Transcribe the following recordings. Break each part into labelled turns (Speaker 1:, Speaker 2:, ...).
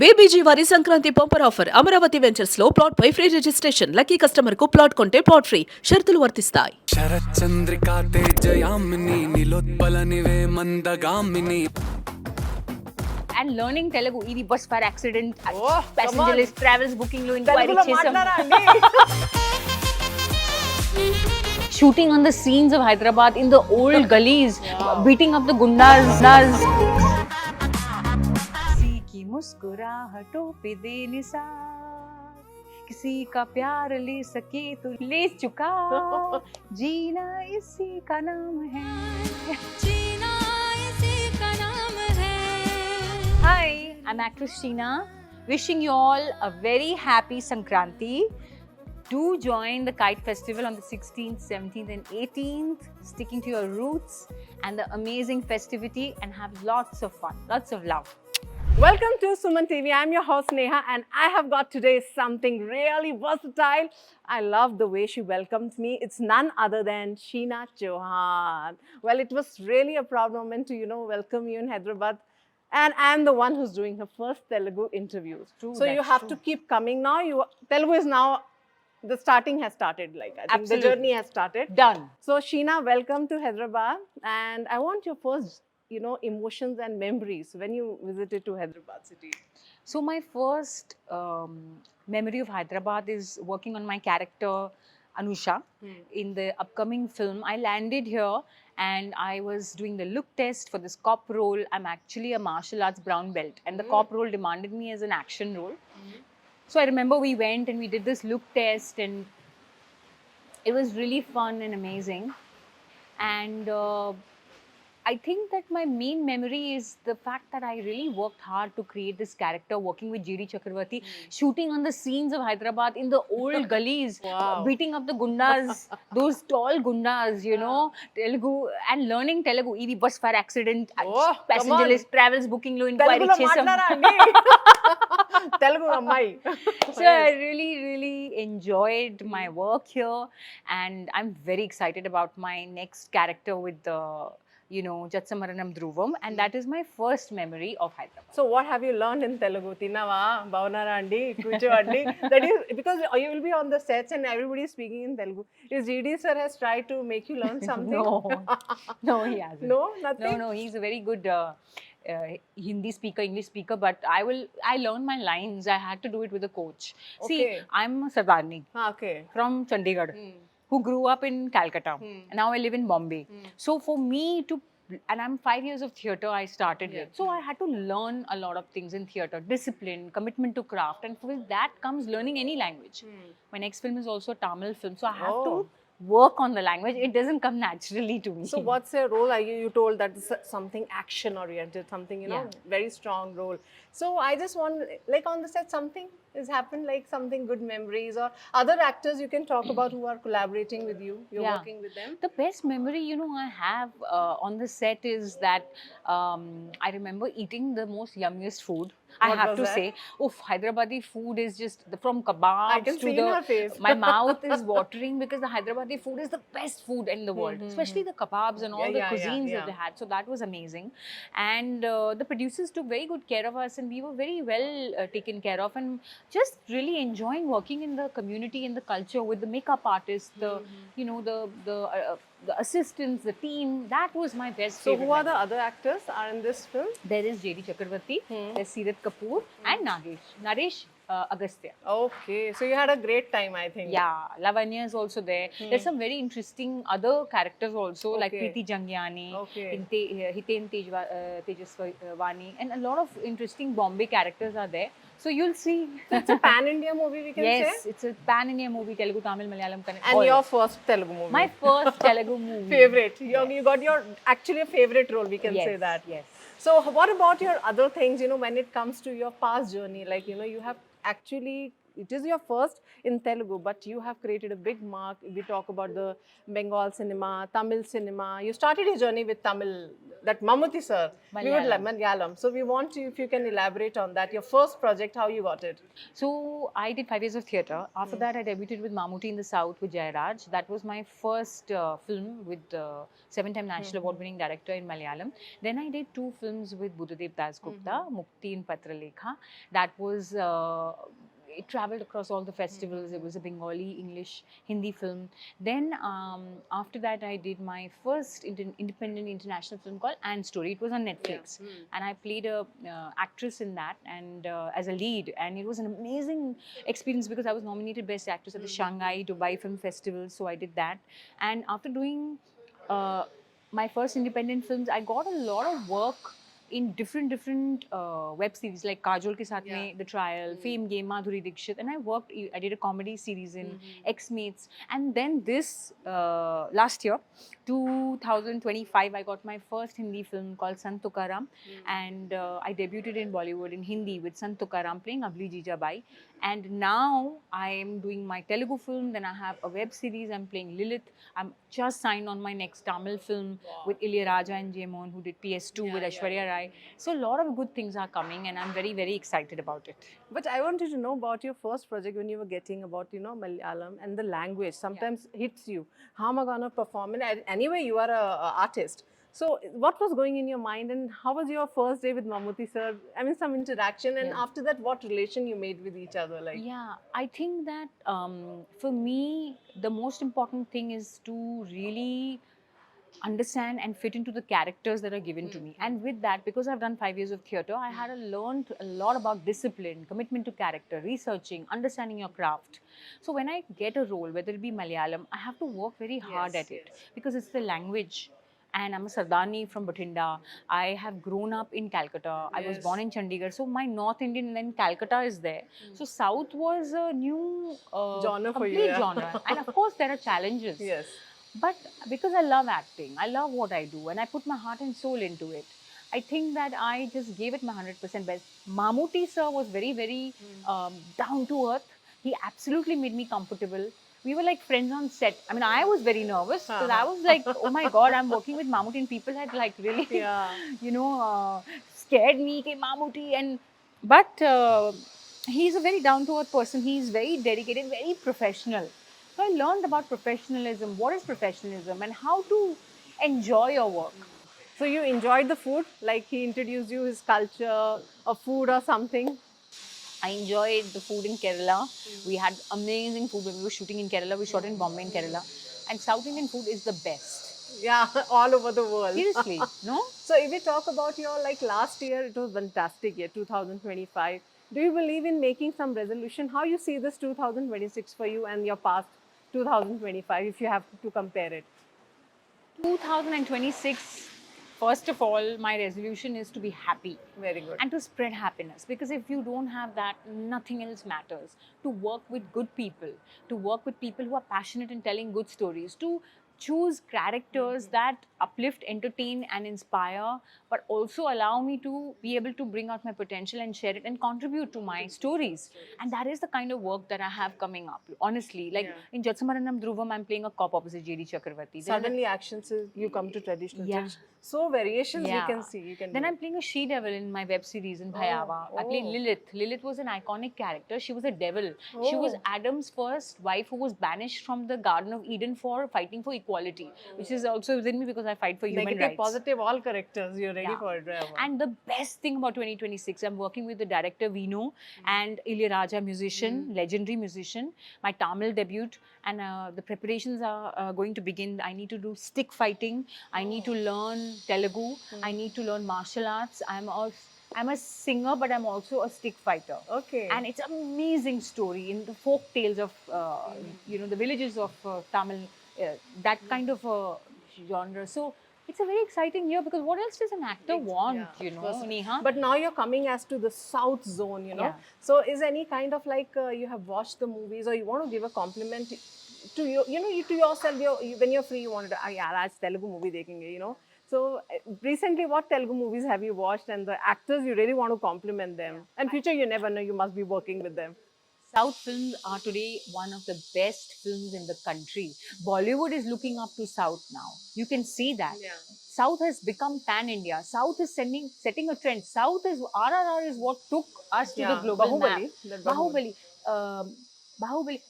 Speaker 1: బేబీజీ వారి Sankranti bumper offer Amaravati ventures లో plot పై free registration lucky customer కు ప్లాట్ కొంటే ప్లాట్ ఫ్రీ షరతులు వర్తిస్తాయి.
Speaker 2: Sarath Chandrika తేజయామిని నిలోత్పలనివే మందగామిని.
Speaker 3: And learning Telugu, ఇది bus fire accident,
Speaker 4: Oh,
Speaker 3: passenger
Speaker 4: come on.
Speaker 3: list, travels booking లో inquiry
Speaker 4: తెలుగులో
Speaker 3: చేసాం.
Speaker 4: మాట్లాడరా అండి?
Speaker 3: Shooting on the scenes of Hyderabad in the old gullies, beating up the gundas. किसी की मुस्कुराहटों पे दे निसार, किसी का प्यार ले सके तो ले चुका, जीना इसी का नाम है. Hi, I'm actress Sheena, wishing you all a very happy Sankranti. Do join the Kite Festival on the 16th, 17th and 18th, sticking to your roots and the amazing festivity, and have lots of fun, lots of love.
Speaker 4: Welcome to Suman TV. I'm your host Neha, and I have got today something really versatile. I love the way she welcomes me. It's none other than Sheena Chauhan. Well, it was really a proud moment to welcome you in Hyderabad. And I'm the one who's doing her first Telugu interviews.
Speaker 3: True,
Speaker 4: So you
Speaker 3: that's
Speaker 4: have
Speaker 3: true.
Speaker 4: to keep coming now. Telugu is now, the starting has started. Like I think
Speaker 3: Absolutely.
Speaker 4: the journey has started.
Speaker 3: Done.
Speaker 4: So Sheena, welcome to Hyderabad. And I want your first, emotions and memories when you visited to Hyderabad city.
Speaker 3: So my first memory of Hyderabad is working on my character Anusha in the upcoming film. I landed here and I was doing the look test for this cop role. I'm actually a martial arts brown belt, and the cop role demanded me as an action role. So I remember we went and we did this look test, and it was really fun and amazing. And I think that my main memory is the fact that I really worked hard to create this character, working with G.D. Chakravarti, shooting on the scenes of Hyderabad in the old gullies,
Speaker 4: Wow.
Speaker 3: beating up the gundas, those tall gundas, Telugu, and learning Telugu. Idi bus fire accident,
Speaker 4: Oh,
Speaker 3: passenger
Speaker 4: come on.
Speaker 3: list, travels booking lo inquiry
Speaker 4: తెలుగులో
Speaker 3: chesam.
Speaker 4: మాట్లాడరా అండి? తెలుగు అమ్మాయి.
Speaker 3: So I really, really enjoyed my work here, and I'm very excited about my next character with the, Jatsamaranam Dhruvam, and that is my first memory of Hyderabad.
Speaker 4: So what have you learned in Telugu? Tinnava, Bhavnara andi, Kuchuvandi. That is because you will be on the sets and everybody is speaking in Telugu. Is GD sir has tried to make you learn something?
Speaker 3: No, he hasn't.
Speaker 4: No, nothing.
Speaker 3: No, he's a very good Hindi speaker, English speaker, but I learned my lines. I had to do it with a coach. See,
Speaker 4: Okay.
Speaker 3: I'm a Sardarni
Speaker 4: Okay.
Speaker 3: from Chandigarh, who grew up in Calcutta, and now I live in Bombay. So for me and I'm 5 years of theatre I started with. So I had to learn a lot of things in theatre, discipline, commitment to craft, and with that comes learning any language. My next film is also a Tamil film, so I have to work on the language. It doesn't come naturally to me.
Speaker 4: So what's your role? You told that it's something action oriented, something, very strong role. So I just want, like on the set, something has happened, like something good memories or other actors you can talk about who are collaborating with you. You're working with them.
Speaker 3: The best memory, I have on the set is that I remember eating the most yummiest food. I
Speaker 4: What
Speaker 3: have
Speaker 4: was
Speaker 3: to
Speaker 4: that?
Speaker 3: say, Hyderabadi food is just from kebabs
Speaker 4: I can
Speaker 3: to
Speaker 4: see in her face.
Speaker 3: my mouth is watering because the Hyderabadi food is the best food in the world, especially the kebabs and all the cuisines that they had. So that was amazing, and the producers took very good care of us, and we were very well taken care of, and just really enjoying working in the community, in the culture, with the makeup artists, the assistants, the team. That was my best.
Speaker 4: So
Speaker 3: favorite
Speaker 4: who are the
Speaker 3: memory.
Speaker 4: other actors are in this film?
Speaker 3: There is J.D. Chakravarti, there's Sirat Kapoor, and Naresh Agastya.
Speaker 4: Okay, so you had a great time, I think.
Speaker 3: Yeah, Lavanya is also there. There's some very interesting other characters also, like
Speaker 4: Okay.
Speaker 3: Preeti Jangyani,
Speaker 4: Okay.
Speaker 3: Hiten Tejaswani, and a lot of interesting Bombay characters are there. So you'll see.
Speaker 4: It's a pan-India movie, we can
Speaker 3: Yes,
Speaker 4: say.
Speaker 3: it's a pan-India movie, Telugu, Tamil, Malayalam, Kannada.
Speaker 4: And
Speaker 3: all.
Speaker 4: your first Telugu movie.
Speaker 3: My first Telugu movie.
Speaker 4: favorite. You got your actually a favorite role, we can
Speaker 3: Yes,
Speaker 4: say that.
Speaker 3: yes.
Speaker 4: So what about your other things, when it comes to your past journey? Like, you have actually, it is your first in Telugu, but you have created a big mark. We talk about the Bengal cinema, Tamil cinema. You started your journey with Tamil that Mammootty sir. We would like
Speaker 3: Malayalam.
Speaker 4: Malayalam. So we want you, if you can elaborate on that, your first project, how you got it.
Speaker 3: So I did 5 years of theatre. After that, I debuted with Mammootty in the South with Jayaraj. That was my first film with seven-time national award-winning director in Malayalam. Then I did 2 films with Buddhadev Das Gupta, Mukti and Patralekha. That was it traveled across all the festivals. It was a Bengali, English, Hindi film. Then after that, I did my first independent international film called Anne Story. It was on Netflix, and I played a actress in that and as a lead. And it was an amazing experience because I was nominated Best Actress at the Shanghai Dubai Film Festival. So I did that, and after doing my first independent films, I got a lot of work in different web series like Kajol ke saath mein The Trial, Fame Game, Madhuri Dixit, and I did a comedy series in X-Mates. And then this last year, 2025, I got my first Hindi film called Sant Tukaram, and I debuted in Bollywood in Hindi with Sant Tukaram playing Abli Jijabai. And now I am doing my Telugu film, then I have a web series, I'm playing Lilith. I'm just signed on my next Tamil film with Ilayaraja and Jemon, who did PS2 with Aishwarya Rai. So a lot of good things are coming and I'm very, very excited about it.
Speaker 4: But I wanted to know about your first project when you were getting about, Malayalam and the language sometimes hits you. How am I going to perform? And anyway, you are a artist. So what was going in your mind and how was your first day with Mammootty sir? I mean, some interaction, and after that, what relation you made with each other? Like,
Speaker 3: Yeah, I think that for me, the most important thing is to really understand and fit into the characters that are given to me. And with that, because I've done 5 years of theatre, I had learned a lot about discipline, commitment to character, researching, understanding your craft. So when I get a role, whether it be Malayalam, I have to work very hard at it because it's the language. And I'm a Sardani from Bathinda. I have grown up in Calcutta. I was born in Chandigarh. So my North Indian and then Calcutta is there. So South was a new
Speaker 4: Genre for you,
Speaker 3: complete
Speaker 4: yeah.
Speaker 3: genre. And of course there are challenges.
Speaker 4: yes.
Speaker 3: But because I love acting, I love what I do, and I put my heart and soul into it, I think that I just gave it my 100% best. Mammootty sir was very, very down to earth. He absolutely made me comfortable. We were like friends on set. I mean, I was very nervous because I was like, oh my God, I'm working with Mammootty, and people had like really, scared me, ke Mammootty. But he's a very down to earth person. He's very dedicated, very professional. So I learned about professionalism, what is professionalism, and how to enjoy your work.
Speaker 4: So you enjoyed the food? Like he introduced you his culture or food or something?
Speaker 3: I enjoyed the food in Kerala. We had amazing food when we were shooting in Kerala. We shot in Bombay and Kerala. And South Indian food is the best.
Speaker 4: Yeah, all over the world.
Speaker 3: Seriously, no?
Speaker 4: So if we talk about your last year, it was fantastic year, 2025. Do you believe in making some resolution? How you see this 2026 for you and your past 2025 if you have to compare it?
Speaker 3: 2026, first of all, my resolution is to be happy.
Speaker 4: Very good.
Speaker 3: And to spread happiness, because if you don't have that, nothing else matters. To work with good people, to work with people who are passionate in telling good stories, to choose characters that uplift, entertain and inspire, but also allow me to be able to bring out my potential and share it and contribute to my stories. And that is the kind of work that I have coming up, honestly. Like in Jatsamaranam Dhruvam, I'm playing a cop opposite J.D. Chakravarti.
Speaker 4: Suddenly actions is you come to traditional.
Speaker 3: Yeah.
Speaker 4: So variations
Speaker 3: Yeah.
Speaker 4: we can see.
Speaker 3: Then I'm playing a she-devil in my web series in Bhayava. I play Lilith. Lilith was an iconic character. She was a devil. She was Adam's first wife who was banished from the Garden of Eden for fighting for equality, which is also within me because I fight for human
Speaker 4: Negative,
Speaker 3: rights.
Speaker 4: positive, all characters. You're ready
Speaker 3: Yeah.
Speaker 4: for it. Bravo.
Speaker 3: And the best thing about 2026, I'm working with the director Vino and Ilayaraja, musician, legendary musician, my Tamil debut, and the preparations are going to begin. I need to do stick fighting. I need to learn Telugu. I need to learn martial arts. I'm a singer, but I'm also a stick fighter.
Speaker 4: Okay.
Speaker 3: And it's an amazing story in the folk tales of, the villages of Tamil, that kind of genre. So it's a very exciting year because what else does an actor want, Neha?
Speaker 4: But now you're coming as to the South zone,
Speaker 3: Yeah.
Speaker 4: So is any kind of you have watched the movies or you want to give a compliment to you, to yourself, when you're free, you wanted to, yeah, aaj Telugu movie dekhenge, So recently, what Telugu movies have you watched and the actors you really want to compliment them? And future, you never know, you must be working with them.
Speaker 3: South films are today one of the best films in the country. Bollywood is looking up to South now. You can see that. South has become pan India. South is setting a trend. South is RRR is what took us to the global map.
Speaker 4: Bahubali. That
Speaker 3: Bahubali. Um, Bahubali.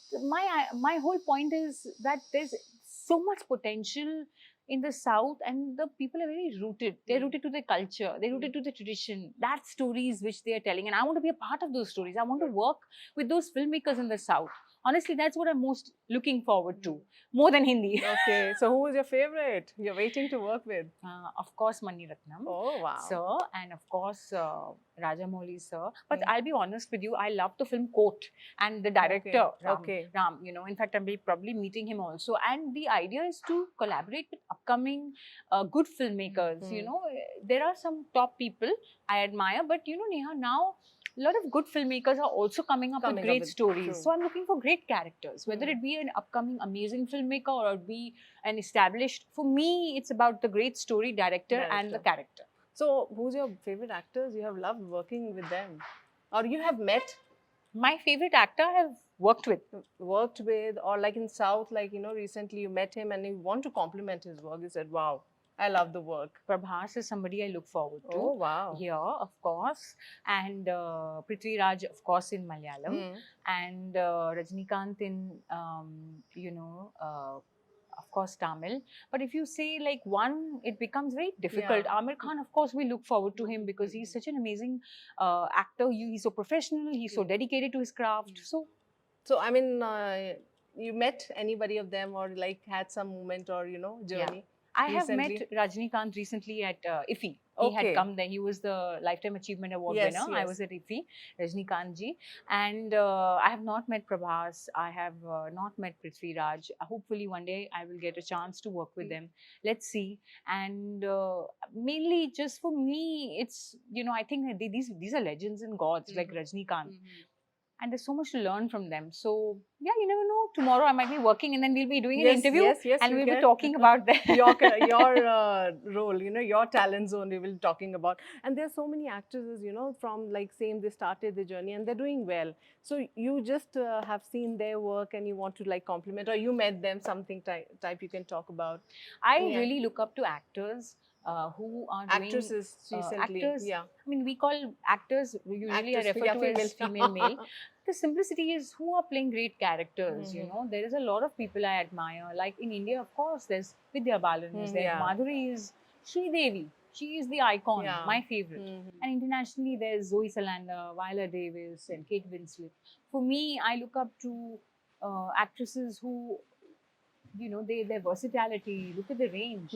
Speaker 3: My whole point is that there's so much potential in the South, and the people are very rooted. They're rooted to their culture. They're rooted to the tradition. That stories which they are telling, and I want to be a part of those stories. I want to work with those filmmakers in the South. Honestly, that's what I'm most looking forward to, more than Hindi.
Speaker 4: Okay, so who is your favorite? You're waiting to work with.
Speaker 3: Of course, Mani Ratnam.
Speaker 4: Oh wow.
Speaker 3: Sir, and of course Rajamouli sir. But I'll be honest with you, I love the film Court and the director
Speaker 4: Okay.
Speaker 3: Ram. You know, in fact, I'll be probably meeting him also. And the idea is to collaborate with upcoming good filmmakers. You know, there are some top people I admire, but you know, Neha, now a lot of good filmmakers are also coming up with great stories.
Speaker 4: true.
Speaker 3: So I'm looking for great characters, whether it be an upcoming amazing filmmaker or it be an established. For me, it's about the great story director and the character.
Speaker 4: So who's your favorite actors? You have loved working with them, or you have met,
Speaker 3: My favorite actor I have worked with.
Speaker 4: worked with, or like in South, like you know, recently you met him and you want to compliment his work. You said, "Wow, I love the work."
Speaker 3: Prabhas is somebody I look forward to.
Speaker 4: Oh wow.
Speaker 3: Here, of course, and Prithvi Raj, of course, in Malayalam, and Rajnikant in, of course, Tamil. But if you say like one, it becomes very difficult. Amir Khan, of course, we look forward to him because he's such an amazing actor. He's so professional. He's so dedicated to his craft.
Speaker 4: So I mean, you met anybody of them, or like had some moment, or you know, journey?
Speaker 3: I have
Speaker 4: recently?
Speaker 3: met Rajnikant recently at IFFI. He
Speaker 4: Okay.
Speaker 3: had come there. He was the Lifetime Achievement Award
Speaker 4: Yes,
Speaker 3: winner. I
Speaker 4: yes.
Speaker 3: was at IFFI, Rajnikant ji. And I have not met Prabhas. I have not met Prithvi Raj. Hopefully one day I will get a chance to work with them. Let's see. And mainly just for me, it's, you know, I think that these are legends and gods like Rajnikant. And there's so much to learn from them. So, yeah, you never know. Tomorrow I might be working and then we'll be doing an interview and
Speaker 4: you
Speaker 3: we'll be
Speaker 4: can.
Speaker 3: talking about that.
Speaker 4: your role, you know, your talent zone we will be talking about. And there's so many actresses, you know, from like same they started the journey and they're doing well. So you just have seen their work and you want to like compliment, or you met them, something type you can talk about.
Speaker 3: I really look up to actors who are
Speaker 4: Actresses
Speaker 3: doing
Speaker 4: recently.
Speaker 3: actors.
Speaker 4: Yeah.
Speaker 3: I mean, we call actors usually
Speaker 4: Actors,
Speaker 3: I refer
Speaker 4: yeah,
Speaker 3: to as
Speaker 4: female.
Speaker 3: female male. The simplicity is who are playing great characters. You know, there is a lot of people I admire. Like in India, of course, there's Vidya Balan is there.
Speaker 4: Yeah.
Speaker 3: Madhuri is Sri Devi. She is the icon,
Speaker 4: Yeah.
Speaker 3: my favorite. And internationally, there's Zoe Saldana, Viola Davis, and Kate Winslet. For me, I look up to actresses who, you know, their versatility. Look at the range.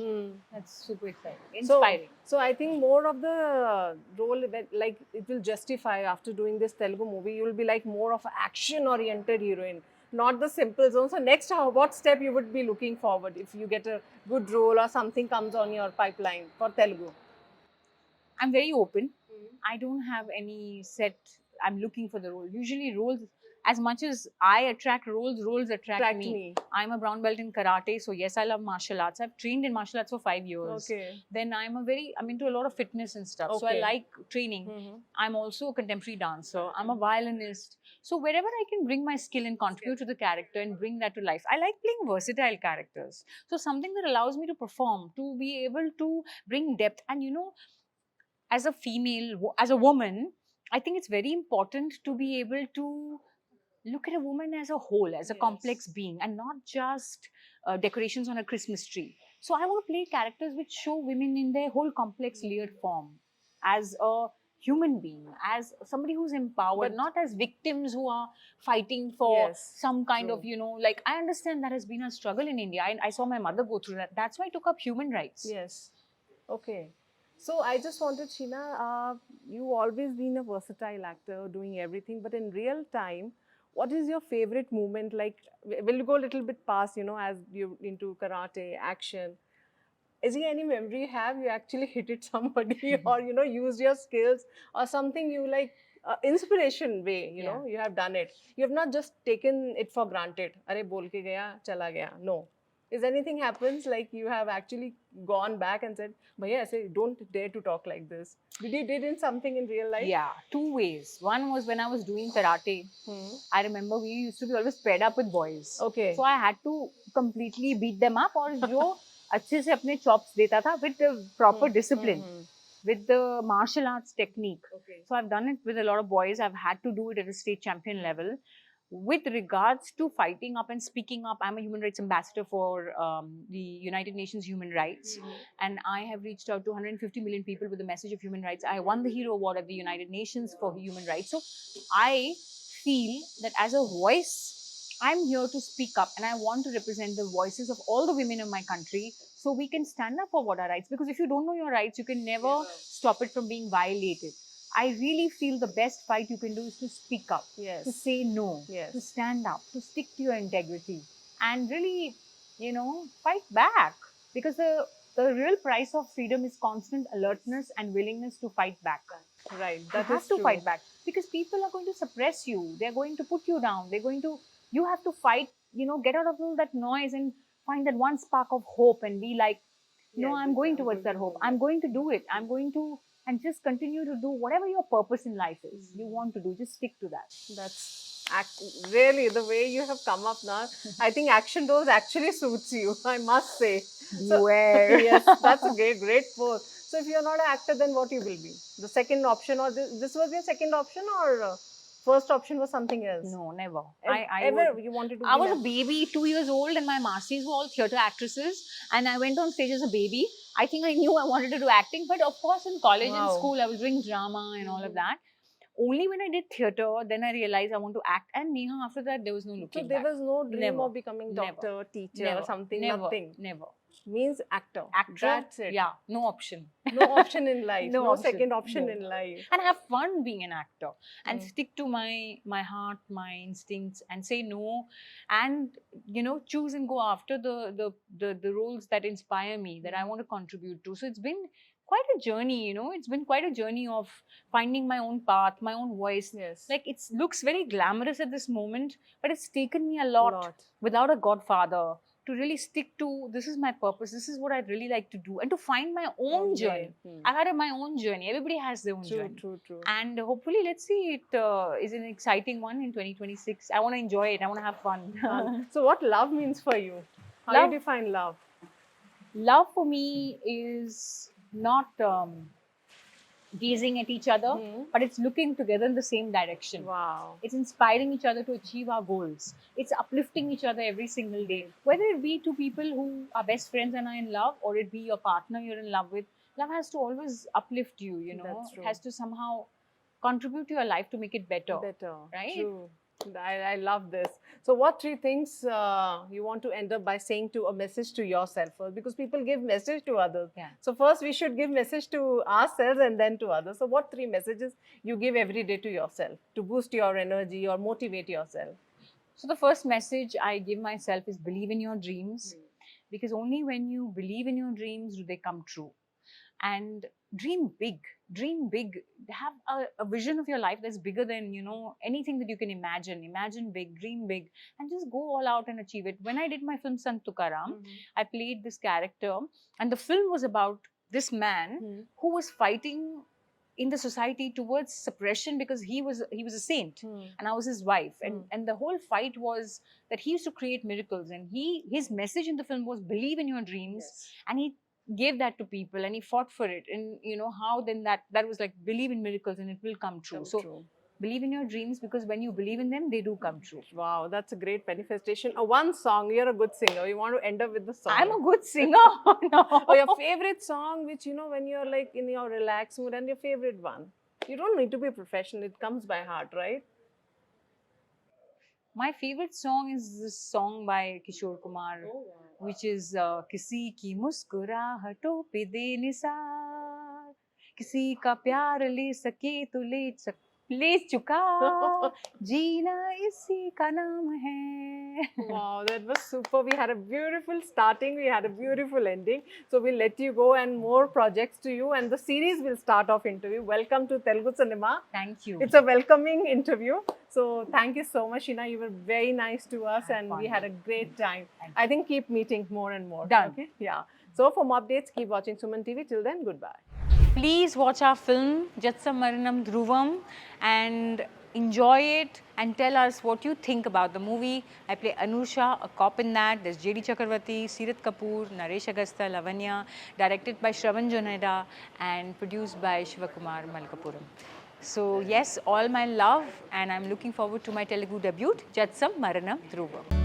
Speaker 3: That's super exciting, inspiring.
Speaker 4: So I think more of the role that like it will justify after doing this Telugu movie, you will be like more of an action-oriented heroine, not the simple zone. So next, what step you would be looking forward if you get a good role or something comes on your pipeline for Telugu?
Speaker 3: I'm very open. I don't have any set. I'm looking for the role. Usually roles, as much as I attract roles, roles attract me. I'm a brown belt in karate, so yes, I love martial arts. I've trained in martial arts for 5 years.
Speaker 4: Okay.
Speaker 3: Then I'm into a lot of fitness and stuff. So I
Speaker 4: Okay.
Speaker 3: like training. I'm also a contemporary dancer. I'm a violinist. So wherever I can bring my skill and contribute to the character and bring that to life. I like playing versatile characters. So something that allows me to perform, to be able to bring depth. And you know, as a female, as a woman, I think it's very important to be able to look at a woman as a whole, as a complex being, and not just decorations on a Christmas tree. So I want to play characters which show women in their whole complex, layered form, as a human being, as somebody who's empowered, not as victims who are fighting for some kind of, you know, like I understand that has been a struggle in India. I saw my mother go through that. That's why I took up human rights.
Speaker 4: Yes. Okay. So I just wanted, Sheena, you've always been a versatile actor, doing everything, but in real time, what is your favorite movement? Like, we'll go a little bit past, you know, as you're into karate, action. Is there any memory you have? You actually hit it somebody or, you know, used your skills or something you like, inspiration way, you know, you have done it. You have not just taken it for granted. Arey bol ke gaya, chala gaya. No. Is anything happens like you have actually gone back and said, "Bhaiya, ऐसे don't dare to talk like this." Did you did in something in real life?
Speaker 3: Yeah, two ways. One was when I was doing karate. I remember we used to be always paired up with boys.
Speaker 4: Okay.
Speaker 3: So I had to completely beat them up और जो अच्छे से अपने chops देता था with the proper discipline, with the martial arts technique.
Speaker 4: Okay.
Speaker 3: So I've done it with a lot of boys. I've had to do it at a state champion level. With regards to fighting up and speaking up, I'm a human rights ambassador for the United Nations Human Rights, and I have reached out to 150 million people with the message of human rights. I won the Hero Award at the United Nations for human rights. So I feel that as a voice, I'm here to speak up, and I want to represent the voices of all the women of my country so we can stand up for what our rights, because if you don't know your rights, you can never stop it from being violated. I really feel the best fight you can do is to speak up,
Speaker 4: Yes.
Speaker 3: to say no,
Speaker 4: Yes.
Speaker 3: to stand up, to stick to your integrity, and really, fight back. Because the real price of freedom is constant alertness and willingness to fight back.
Speaker 4: Right.
Speaker 3: You
Speaker 4: That
Speaker 3: have
Speaker 4: is
Speaker 3: to
Speaker 4: true.
Speaker 3: fight back, because people are going to suppress you. They're going to put you down. You have to fight, get out of all that noise and find that one spark of hope and be like, no,
Speaker 4: Yes,
Speaker 3: I'm going
Speaker 4: I'm
Speaker 3: towards
Speaker 4: going
Speaker 3: that
Speaker 4: to
Speaker 3: hope.
Speaker 4: do
Speaker 3: I'm going to do it. I'm going to, and just continue to do whatever your purpose in life is. You want to do, just stick to that.
Speaker 4: That's really the way you have come up now. I think action dose actually suits you, I must say.
Speaker 3: Beware.
Speaker 4: Yes, that's a great pose. So if you're not an actor, then what you will be? The second option, or this was your second option, or first option was something else?
Speaker 3: No, never.
Speaker 4: Ever you wanted to
Speaker 3: I
Speaker 4: be
Speaker 3: was
Speaker 4: an
Speaker 3: a baby, 2 years old, and my Masis were all theatre actresses. And I went on stage as a baby. I think I knew I wanted to do acting, but of course, in college and
Speaker 4: Wow.
Speaker 3: school, I was doing drama and all of that. Only when I did theatre, then I realized I want to act. And Neha, after that, there was no
Speaker 4: So
Speaker 3: looking
Speaker 4: there
Speaker 3: back.
Speaker 4: was no dream
Speaker 3: Never.
Speaker 4: of becoming
Speaker 3: Never.
Speaker 4: doctor, teacher,
Speaker 3: Never.
Speaker 4: or something.
Speaker 3: Never.
Speaker 4: Nothing.
Speaker 3: Never.
Speaker 4: Means actor.
Speaker 3: Actor.
Speaker 4: That's it.
Speaker 3: Yeah, no option.
Speaker 4: No option in life.
Speaker 3: No
Speaker 4: No,
Speaker 3: option.
Speaker 4: second option
Speaker 3: No.
Speaker 4: in life.
Speaker 3: And have fun being an actor, and stick to my heart, my instincts, and say no, and choose and go after the roles that inspire me, that I want to contribute to. So it's been quite a journey. It's been quite a journey of finding my own path, my own voice.
Speaker 4: Yes.
Speaker 3: Like, it looks very glamorous at this moment, but it's taken me a lot
Speaker 4: Lot.
Speaker 3: without a godfather to really stick to, this is my purpose, this is what I'd really like to do, and to find my own journey. I've had my own journey. Everybody has their own
Speaker 4: True,
Speaker 3: journey.
Speaker 4: true.
Speaker 3: And hopefully, let's see, it is an exciting one in 2026. I want to enjoy it. I want to have fun.
Speaker 4: So what love means for you? How
Speaker 3: Love-
Speaker 4: do you define love?
Speaker 3: Love for me is not gazing at each other, but it's looking together in the same direction.
Speaker 4: Wow.
Speaker 3: It's inspiring each other to achieve our goals. It's uplifting each other every single day. Whether it be two people who are best friends and are in love, or it be your partner you're in love with, love has to always uplift you,
Speaker 4: That's true.
Speaker 3: It has to somehow contribute to your life to make it better.
Speaker 4: Better.
Speaker 3: Right?
Speaker 4: True. I love this. So what three things you want to end up by saying to a message to yourself first? Because people give message to others.
Speaker 3: Yeah.
Speaker 4: So first we should give message to ourselves and then to others. So what three messages you give every day to yourself to boost your energy or motivate yourself?
Speaker 3: So the first message I give myself is believe in your dreams, because only when you believe in your dreams do they come true. And dream big, have a vision of your life that's bigger than, anything that you can imagine big, dream big, and just go all out and achieve it. When I did my film Sant Tukaram, I played this character, and the film was about this man who was fighting in the society towards suppression, because he was a saint, and I was his wife, and the whole fight was that he used to create miracles, and his message in the film was believe in your dreams. And he gave that to people, and he fought for it, and how then that was like, believe in miracles and it will come true. So believe in your dreams, because when you believe in them, they do come true.
Speaker 4: Wow, that's a great manifestation. One song, you're a good singer. You want to end up with the song.
Speaker 3: I'm a good singer. No.
Speaker 4: Or your favorite song, which when you're like in your relaxed mood, and your favorite one. You don't need to be professional, it comes by heart, right?
Speaker 3: My favorite song is this song by Kishore Kumar, which is किसी की मुस्कुराहटों पे दे निसार, किसी का प्यार ले सके तो ले चुका जीना इसी का नाम है.
Speaker 4: Wow, that was super. We had a beautiful starting, we had a beautiful ending. So we'll let you go and more projects to you, and the series will start off interview. Welcome to Telugu cinema.
Speaker 3: Thank you.
Speaker 4: It's a welcoming interview. So thank you so much, Sheena. You were very nice to us and we had a great time. I think keep meeting more and more.
Speaker 3: Done.
Speaker 4: Okay? Yeah. So for more updates, keep watching Suman TV. Till then, goodbye.
Speaker 3: Please watch our film Jatsam Maranam Dhruvam and enjoy it and tell us what you think about the movie. I play Anusha, a cop in that. There's JD Chakravarti, Sirat Kapoor, Naresh Agastha, Lavanya, directed by Shravan Joneda and produced by Shivakumar Malkapuram. So yes, all my love, and I'm looking forward to my Telugu debut, Jatsam Maranam Dhruvam.